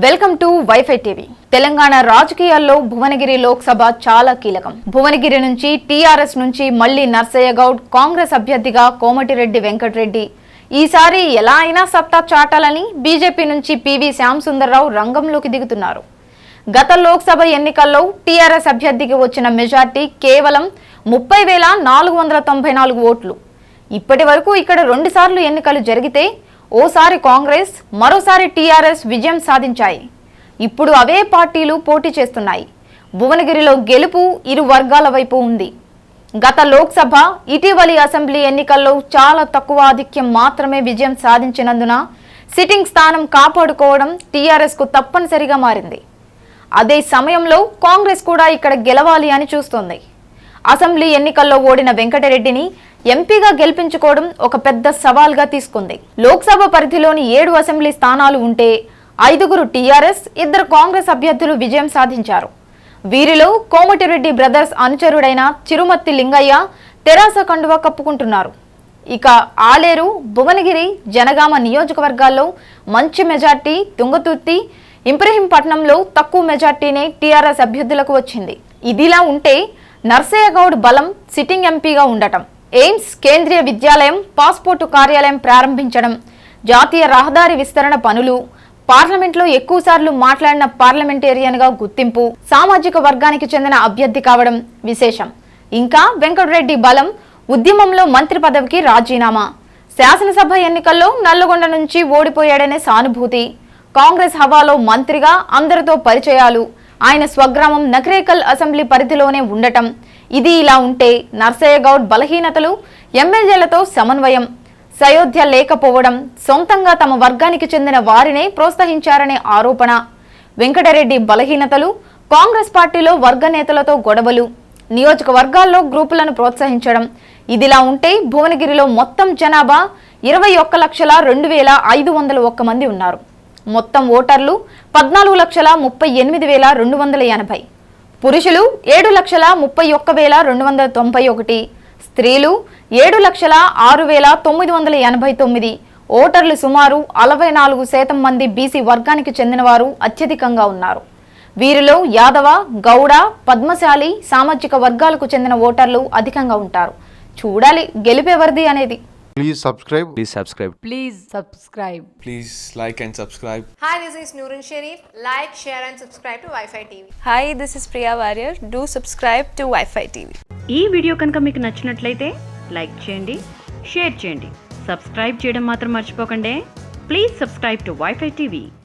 Welcome to wifi TV. Telangana రాజకీయాల్లో భువనగిరి లోక్సభ చాలా కీలకం. భువనగిరి నుంచి టీఆర్ఎస్ నుంచి మళ్లీ నర్సయ్య గౌడ్, కాంగ్రెస్ అభ్యర్థిగా కోమటిరెడ్డి వెంకటరెడ్డి ఈసారి ఎలా అయినా సత్తా చాటాలని బీజేపీ నుంచి పివి శ్యాంసుందర్రావు రంగంలోకి దిగుతున్నారు. గత లోక్సభ ఎన్నికల్లో టీఆర్ఎస్ అభ్యర్థికి వచ్చిన మెజార్టీ కేవలం 30,494 ఓట్లు. ఇప్పటి వరకు ఇక్కడ 2 సార్లు ఎన్నికలు జరిగితే ఓసారి కాంగ్రెస్, మరోసారి టీఆర్ఎస్ విజయం సాధించాయి. ఇప్పుడు అవే పార్టీలు పోటీ చేస్తున్నాయి. భువనగిరిలో గెలుపు ఇరు వర్గాల వైపు ఉంది. గత లోక్సభ, ఇటీవలి అసెంబ్లీ ఎన్నికల్లో చాలా తక్కువ ఆధిక్యం మాత్రమే విజయం సాధించినందున సిట్టింగ్ స్థానం కాపాడుకోవడం టీఆర్ఎస్ కు తప్పనిసరిగా మారింది. అదే సమయంలో కాంగ్రెస్ కూడా ఇక్కడ గెలవాలి అని చూస్తోంది. అసెంబ్లీ ఎన్నికల్లో ఓడిన వెంకటరెడ్డిని ఎంపీగా గెలిపించుకోవడం ఒక పెద్ద సవాల్గా తీసుకుంది. లోక్సభ పరిధిలోని 7 అసెంబ్లీ స్థానాలు ఉంటే 5గురు టీఆర్ఎస్, 2 కాంగ్రెస్ అభ్యర్థులు విజయం సాధించారు. వీరిలో కోమటిరెడ్డి బ్రదర్స్ అనుచరుడైన చిరుమత్తి లింగయ్య తెరాస కండువా కప్పుకుంటున్నారు. ఇక ఆలేరు, భువనగిరి, జనగామ నియోజకవర్గాల్లో మంచి మెజార్టీ, తుంగతుర్తి, ఇంబ్రహీంపట్నంలో తక్కువ మెజార్టీనే టీఆర్ఎస్ అభ్యర్థులకు వచ్చింది. ఇదిలా ఉంటే నర్సయ్య గౌడ్ బలం సిట్టింగ్ ఎంపీగా ఉండటం, ఎయిమ్స్, కేంద్రీయ విద్యాలయం, పాస్పోర్టు కార్యాలయం ప్రారంభించడం, జాతీయ రహదారి విస్తరణ పనులు, పార్లమెంట్లో ఎక్కువసార్లు మాట్లాడిన పార్లమెంటేరియన్గా గుర్తింపు, సామాజిక వర్గానికి చెందిన అభ్యర్థి కావడం విశేషం. ఇంకా వెంకటరెడ్డి బలం ఉద్యమంలో మంత్రి పదవికి రాజీనామా, శాసనసభ ఎన్నికల్లో నల్లగొండ నుంచి ఓడిపోయాడనే సానుభూతి, కాంగ్రెస్ హవాలో మంత్రిగా అందరితో పరిచయాలు, ఆయన స్వగ్రామం నకరేకల్ అసెంబ్లీ పరిధిలోనే ఉండటం. ఇది ఇలా ఉంటే నర్సయ్య గౌడ్ బలహీనతలు, ఎమ్మెల్యేలతో సమన్వయం, సయోధ్య లేకపోవడం, సొంతంగా తమ వర్గానికి చెందిన వారినే ప్రోత్సహించారనే ఆరోపణ, వెంకటరెడ్డి బలహీనతలు, కాంగ్రెస్ పార్టీలో వర్గ నేతలతో గొడవలు, నియోజకవర్గాల్లో గ్రూపులను ప్రోత్సహించడం. ఇదిలా ఉంటే భువనగిరిలో మొత్తం జనాభా 21,02,501 మంది ఉన్నారు. మొత్తం ఓటర్లు 14,38,280. పురుషులు 7,31,291, స్త్రీలు 7,06,989. ఓటర్లు సుమారు 64% మంది బీసీ వర్గానికి చెందినవారు అత్యధికంగా ఉన్నారు. వీరిలో యాదవ, గౌడ, పద్మశాలి సామాజిక వర్గాలకు చెందిన ఓటర్లు అధికంగా ఉంటారు. చూడాలి గెలిపేవర్ది అనేది. Please subscribe. Please subscribe. Please subscribe. Please like and subscribe. Hi, this is Noorun Sharif. Like, share and subscribe to Wi-Fi TV. Hi, this is Priya Warrior. Do subscribe to Wi-Fi TV. ఈ video కనుక మీకు నచ్చినట్లయితే like చేయండి, share చేయండి, subscribe చేయడం మాత్రం మర్చిపోకండి. Please subscribe to Wi-Fi TV.